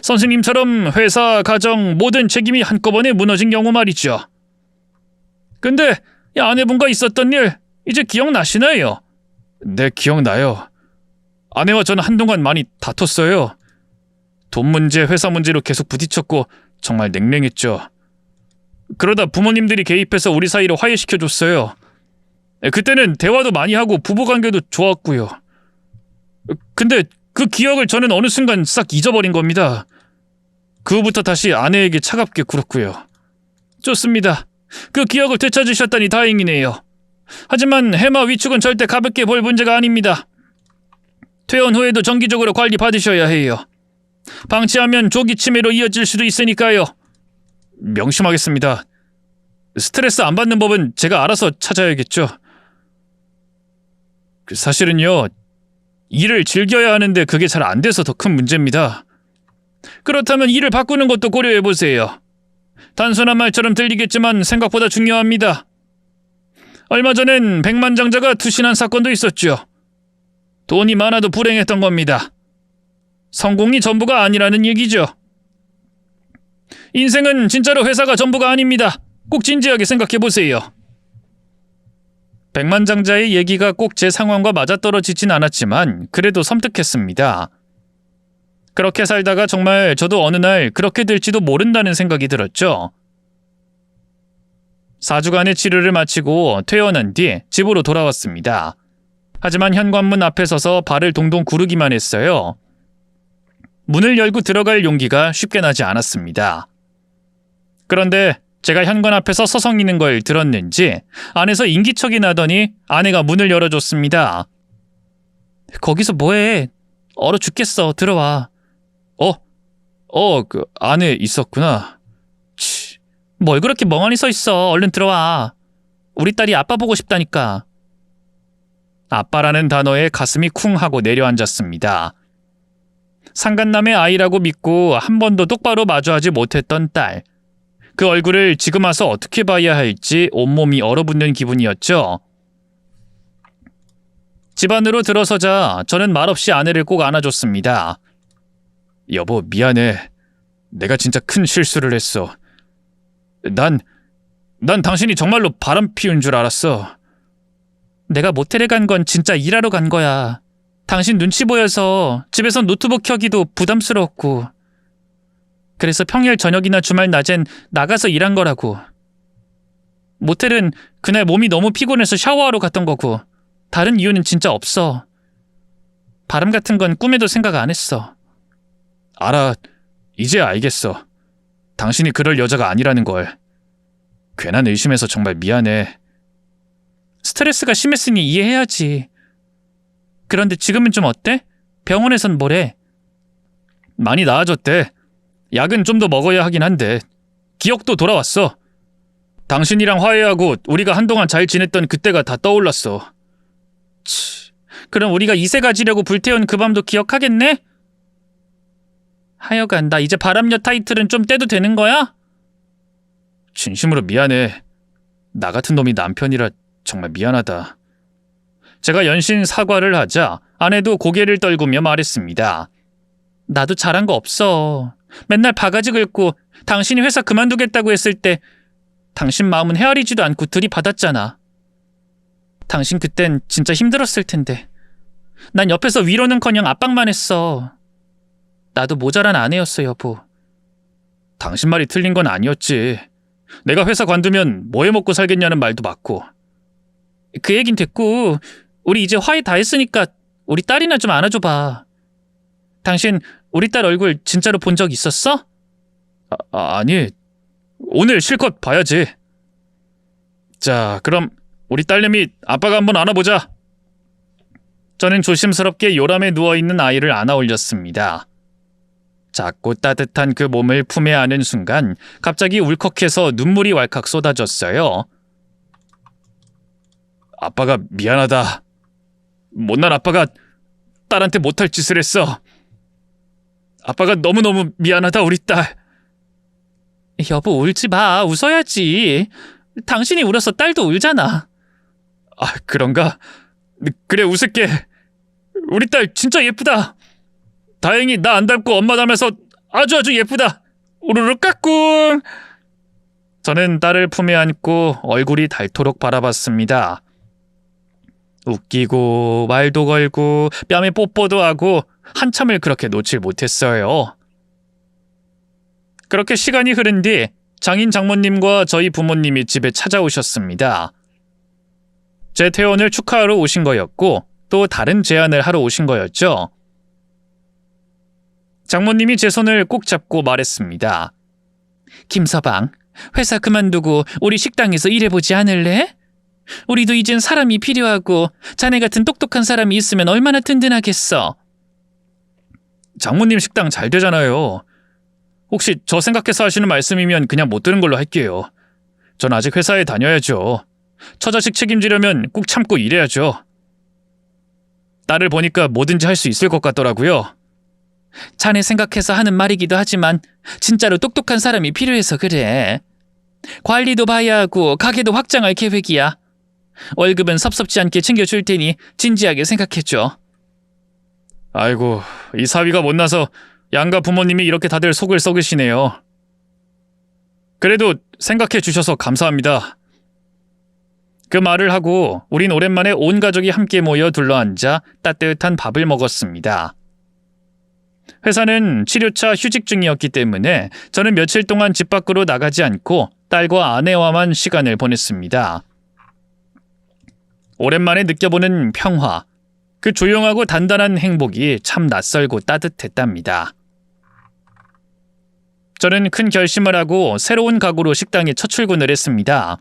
선생님처럼 회사, 가정, 모든 책임이 한꺼번에 무너진 경우 말이죠. 근데 아내분과 있었던 일 이제 기억나시나요? 네, 기억나요. 아내와 저는 한동안 많이 다퉜어요. 돈 문제, 회사 문제로 계속 부딪혔고 정말 냉랭했죠. 그러다 부모님들이 개입해서 우리 사이를 화해시켜줬어요. 그때는 대화도 많이 하고 부부관계도 좋았고요. 근데 그 기억을 저는 어느 순간 싹 잊어버린 겁니다. 그 후부터 다시 아내에게 차갑게 굴었고요. 좋습니다. 그 기억을 되찾으셨다니 다행이네요. 하지만 해마 위축은 절대 가볍게 볼 문제가 아닙니다. 퇴원 후에도 정기적으로 관리 받으셔야 해요. 방치하면 조기 치매로 이어질 수도 있으니까요. 명심하겠습니다. 스트레스 안 받는 법은 제가 알아서 찾아야겠죠. 사실은요, 일을 즐겨야 하는데 그게 잘 안 돼서 더 큰 문제입니다. 그렇다면 일을 바꾸는 것도 고려해보세요. 단순한 말처럼 들리겠지만 생각보다 중요합니다. 얼마 전엔 백만장자가 투신한 사건도 있었죠. 돈이 많아도 불행했던 겁니다. 성공이 전부가 아니라는 얘기죠. 인생은 진짜로 회사가 전부가 아닙니다. 꼭 진지하게 생각해보세요. 백만장자의 얘기가 꼭 제 상황과 맞아떨어지진 않았지만 그래도 섬뜩했습니다. 그렇게 살다가 정말 저도 어느 날 그렇게 될지도 모른다는 생각이 들었죠. 4주간의 치료를 마치고 퇴원한 뒤 집으로 돌아왔습니다. 하지만 현관문 앞에 서서 발을 동동 구르기만 했어요. 문을 열고 들어갈 용기가 쉽게 나지 않았습니다. 그런데 제가 현관 앞에서 서성이는 걸 들었는지 안에서 인기척이 나더니 아내가 문을 열어줬습니다. 거기서 뭐해? 얼어 죽겠어. 들어와. 그 안에 있었구나. 뭘 그렇게 멍하니 서 있어. 얼른 들어와. 우리 딸이 아빠 보고 싶다니까. 아빠라는 단어에 가슴이 쿵 하고 내려앉았습니다. 상간남의 아이라고 믿고 한 번도 똑바로 마주하지 못했던 딸. 그 얼굴을 지금 와서 어떻게 봐야 할지 온몸이 얼어붙는 기분이었죠. 집 안으로 들어서자 저는 말없이 아내를 꼭 안아줬습니다. 여보, 미안해. 내가 진짜 큰 실수를 했어. 난 당신이 정말로 바람 피운 줄 알았어. 내가 모텔에 간 건 진짜 일하러 간 거야. 당신 눈치 보여서 집에서 노트북 켜기도 부담스러웠고. 그래서 평일 저녁이나 주말 낮엔 나가서 일한 거라고. 모텔은 그날 몸이 너무 피곤해서 샤워하러 갔던 거고 다른 이유는 진짜 없어. 바람 같은 건 꿈에도 생각 안 했어. 알아. 이제 알겠어. 당신이 그럴 여자가 아니라는 걸. 괜한 의심해서 정말 미안해. 스트레스가 심했으니 이해해야지. 그런데 지금은 좀 어때? 병원에선 뭐래? 많이 나아졌대. 약은 좀 더 먹어야 하긴 한데 기억도 돌아왔어. 당신이랑 화해하고 우리가 한동안 잘 지냈던 그때가 다 떠올랐어. 그럼 우리가 이세 가지려고 불태운 그 밤도 기억하겠네? 하여간 나 이제 바람녀 타이틀은 좀 떼도 되는 거야? 진심으로 미안해. 나 같은 놈이 남편이라 정말 미안하다. 제가 연신 사과를 하자 아내도 고개를 떨구며 말했습니다. 나도 잘한 거 없어. 맨날 바가지 긁고 당신이 회사 그만두겠다고 했을 때 당신 마음은 헤아리지도 않고 들이받았잖아. 당신 그땐 진짜 힘들었을 텐데. 난 옆에서 위로는커녕 압박만 했어. 나도 모자란 아내였어, 여보. 당신 말이 틀린 건 아니었지. 내가 회사 관두면 뭐 해먹고 살겠냐는 말도 맞고. 그 얘긴 됐고 우리 이제 화해 다 했으니까 우리 딸이나 좀 안아줘봐. 당신 우리 딸 얼굴 진짜로 본 적 있었어? 아니, 오늘 실컷 봐야지. 자, 그럼 우리 딸내미 아빠가 한번 안아보자. 저는 조심스럽게 요람에 누워있는 아이를 안아 올렸습니다. 작고 따뜻한 그 몸을 품에 안은 순간 갑자기 울컥해서 눈물이 왈칵 쏟아졌어요. 아빠가 미안하다. 못난 아빠가 딸한테 못할 짓을 했어. 아빠가 너무너무 미안하다, 우리 딸. 여보, 울지 마. 웃어야지. 당신이 울어서 딸도 울잖아. 아, 그런가? 그래, 웃을게. 우리 딸 진짜 예쁘다. 다행히 나 안 닮고 엄마 닮아서 아주 예쁘다. 우르르 까꿍. 저는 딸을 품에 안고 얼굴이 닳도록 바라봤습니다. 웃기고 말도 걸고 뺨에 뽀뽀도 하고 한참을 그렇게 놓질 못했어요. 그렇게 시간이 흐른 뒤 장인 장모님과 저희 부모님이 집에 찾아오셨습니다. 제 퇴원을 축하하러 오신 거였고 또 다른 제안을 하러 오신 거였죠. 장모님이 제 손을 꼭 잡고 말했습니다. 김서방, 회사 그만두고 우리 식당에서 일해보지 않을래? 우리도 이젠 사람이 필요하고 자네 같은 똑똑한 사람이 있으면 얼마나 든든하겠어. 장모님 식당 잘 되잖아요. 혹시 저 생각해서 하시는 말씀이면 그냥 못 들은 걸로 할게요. 전 아직 회사에 다녀야죠. 처자식 책임지려면 꼭 참고 일해야죠. 딸을 보니까 뭐든지 할 수 있을 것 같더라고요. 자네 생각해서 하는 말이기도 하지만 진짜로 똑똑한 사람이 필요해서 그래. 관리도 봐야 하고 가게도 확장할 계획이야. 월급은 섭섭지 않게 챙겨줄 테니 진지하게 생각해줘. 아이고, 이 사위가 못나서 양가 부모님이 이렇게 다들 속을 썩으시네요. 그래도 생각해 주셔서 감사합니다. 그 말을 하고 우린 오랜만에 온 가족이 함께 모여 둘러앉아 따뜻한 밥을 먹었습니다. 회사는 치료차 휴직 중이었기 때문에 저는 며칠 동안 집 밖으로 나가지 않고 딸과 아내와만 시간을 보냈습니다. 오랜만에 느껴보는 평화, 그 조용하고 단단한 행복이 참 낯설고 따뜻했답니다. 저는 큰 결심을 하고 새로운 각오로 식당에 첫 출근을 했습니다.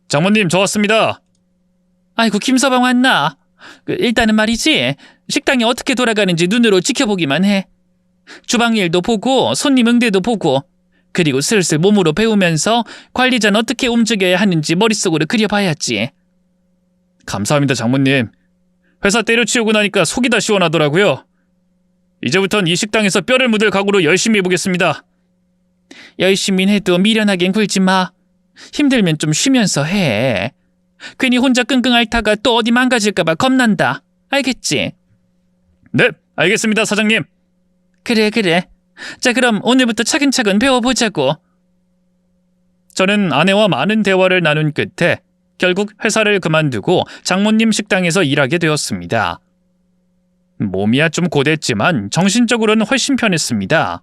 장모님, 저 왔습니다. 아이고, 김서방 왔나? 일단은 말이지, 식당이 어떻게 돌아가는지 눈으로 지켜보기만 해. 주방 일도 보고 손님 응대도 보고 그리고 슬슬 몸으로 배우면서 관리자는 어떻게 움직여야 하는지 머릿속으로 그려봐야지. 감사합니다, 장모님. 회사 때려치우고 나니까 속이 다 시원하더라고요. 이제부턴 이 식당에서 뼈를 묻을 각오로 열심히 해보겠습니다. 열심히 해도 미련하게 굴지 마. 힘들면 좀 쉬면서 해. 괜히 혼자 끙끙 앓다가 또 어디 망가질까봐 겁난다. 알겠지? 네, 알겠습니다, 사장님. 그래. 자, 그럼 오늘부터 차근차근 배워보자고. 저는 아내와 많은 대화를 나눈 끝에 결국 회사를 그만두고 장모님 식당에서 일하게 되었습니다. 몸이야 좀 고됐지만 정신적으로는 훨씬 편했습니다.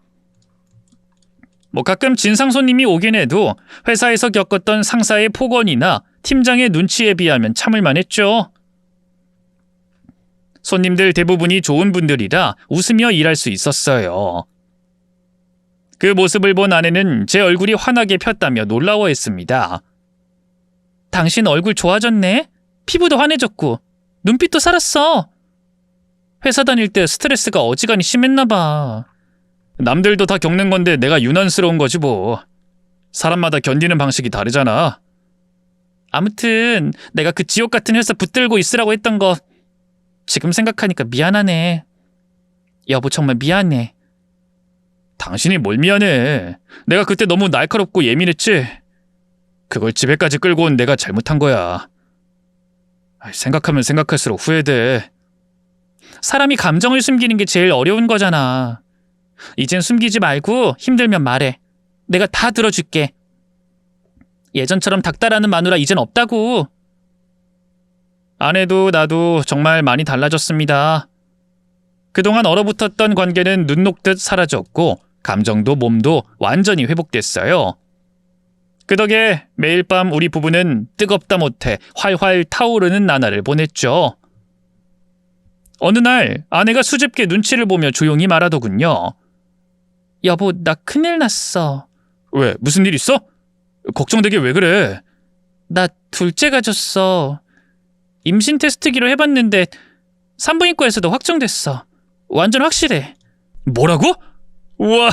가끔 진상 손님이 오긴 해도 회사에서 겪었던 상사의 폭언이나 팀장의 눈치에 비하면 참을만 했죠. 손님들 대부분이 좋은 분들이라 웃으며 일할 수 있었어요. 그 모습을 본 아내는 제 얼굴이 환하게 폈다며 놀라워했습니다. 당신 얼굴 좋아졌네? 피부도 환해졌고 눈빛도 살았어. 회사 다닐 때 스트레스가 어지간히 심했나 봐. 남들도 다 겪는 건데 내가 유난스러운 거지 뭐. 사람마다 견디는 방식이 다르잖아. 아무튼 내가 그 지옥 같은 회사 붙들고 있으라고 했던 거 지금 생각하니까 미안하네. 여보, 정말 미안해. 당신이 뭘 미안해. 내가 그때 너무 날카롭고 예민했지. 그걸 집에까지 끌고 온 내가 잘못한 거야. 생각하면 생각할수록 후회돼. 사람이 감정을 숨기는 게 제일 어려운 거잖아. 이젠 숨기지 말고 힘들면 말해. 내가 다 들어줄게. 예전처럼 닥달하는 마누라 이젠 없다고. 아내도 나도 정말 많이 달라졌습니다. 그동안 얼어붙었던 관계는 눈 녹듯 사라졌고 감정도 몸도 완전히 회복됐어요. 그 덕에 매일 밤 우리 부부는 뜨겁다 못해 활활 타오르는 나날을 보냈죠. 어느 날 아내가 수줍게 눈치를 보며 조용히 말하더군요. 여보, 나 큰일 났어. 왜? 무슨 일 있어? 걱정되게 왜 그래? 나 둘째 가졌어. 임신 테스트기로 해봤는데 산부인과에서도 확정됐어. 완전 확실해. 뭐라고? 우와,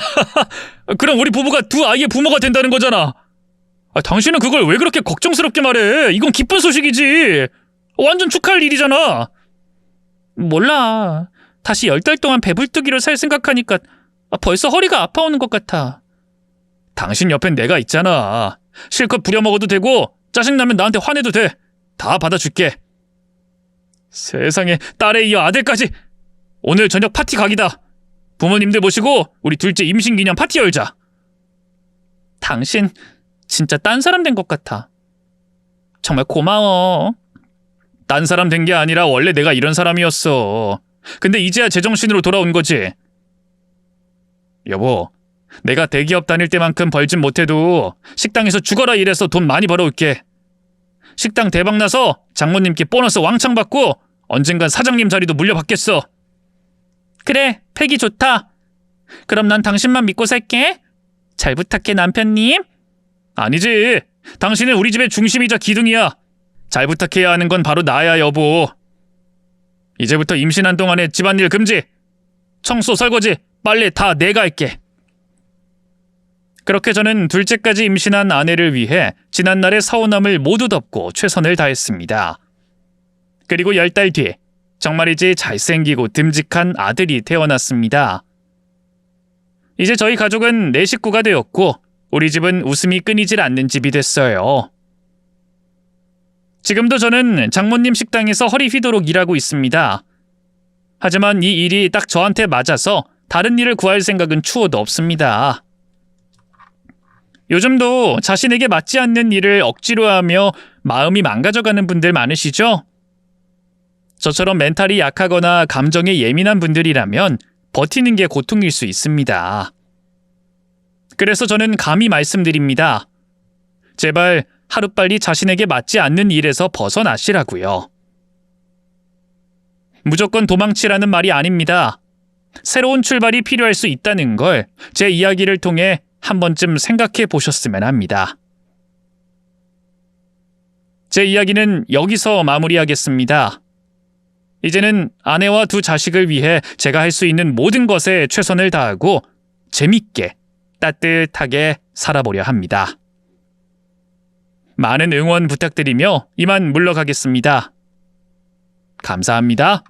그럼 우리 부부가 두 아이의 부모가 된다는 거잖아. 당신은 그걸 왜 그렇게 걱정스럽게 말해? 이건 기쁜 소식이지. 완전 축하할 일이잖아. 몰라. 다시 10달 동안 배불뚝이로 살 생각하니까 벌써 허리가 아파오는 것 같아. 당신 옆엔 내가 있잖아. 실컷 부려먹어도 되고 짜증나면 나한테 화내도 돼. 다 받아줄게. 세상에, 딸에 이어 아들까지. 오늘 저녁 파티 각이다. 부모님들 모시고 우리 둘째 임신기념 파티 열자. 당신 진짜 딴 사람 된 것 같아. 정말 고마워. 딴 사람 된 게 아니라 원래 내가 이런 사람이었어. 근데 이제야 제정신으로 돌아온 거지. 여보, 내가 대기업 다닐 때만큼 벌진 못해도 식당에서 죽어라 일해서 돈 많이 벌어올게. 식당 대박나서 장모님께 보너스 왕창 받고 언젠간 사장님 자리도 물려받겠어. 그래, 패기 좋다. 그럼 난 당신만 믿고 살게. 잘 부탁해, 남편님. 아니지. 당신은 우리 집의 중심이자 기둥이야. 잘 부탁해야 하는 건 바로 나야, 여보. 이제부터 임신한 동안에 집안일 금지. 청소, 설거지, 빨래 다 내가 할게. 그렇게 저는 둘째까지 임신한 아내를 위해 지난날의 서운함을 모두 덮고 최선을 다했습니다. 그리고 10달 뒤 정말이지 잘생기고 듬직한 아들이 태어났습니다. 이제 저희 가족은 4식구가 되었고 우리 집은 웃음이 끊이질 않는 집이 됐어요. 지금도 저는 장모님 식당에서 허리 휘도록 일하고 있습니다. 하지만 이 일이 딱 저한테 맞아서 다른 일을 구할 생각은 추호도 없습니다. 요즘도 자신에게 맞지 않는 일을 억지로 하며 마음이 망가져가는 분들 많으시죠? 저처럼 멘탈이 약하거나 감정에 예민한 분들이라면 버티는 게 고통일 수 있습니다. 그래서 저는 감히 말씀드립니다. 제발 하루빨리 자신에게 맞지 않는 일에서 벗어나시라고요. 무조건 도망치라는 말이 아닙니다. 새로운 출발이 필요할 수 있다는 걸 제 이야기를 통해 한 번쯤 생각해 보셨으면 합니다. 제 이야기는 여기서 마무리하겠습니다. 이제는 아내와 두 자식을 위해 제가 할 수 있는 모든 것에 최선을 다하고 재밌게 따뜻하게 살아보려 합니다. 많은 응원 부탁드리며 이만 물러가겠습니다. 감사합니다.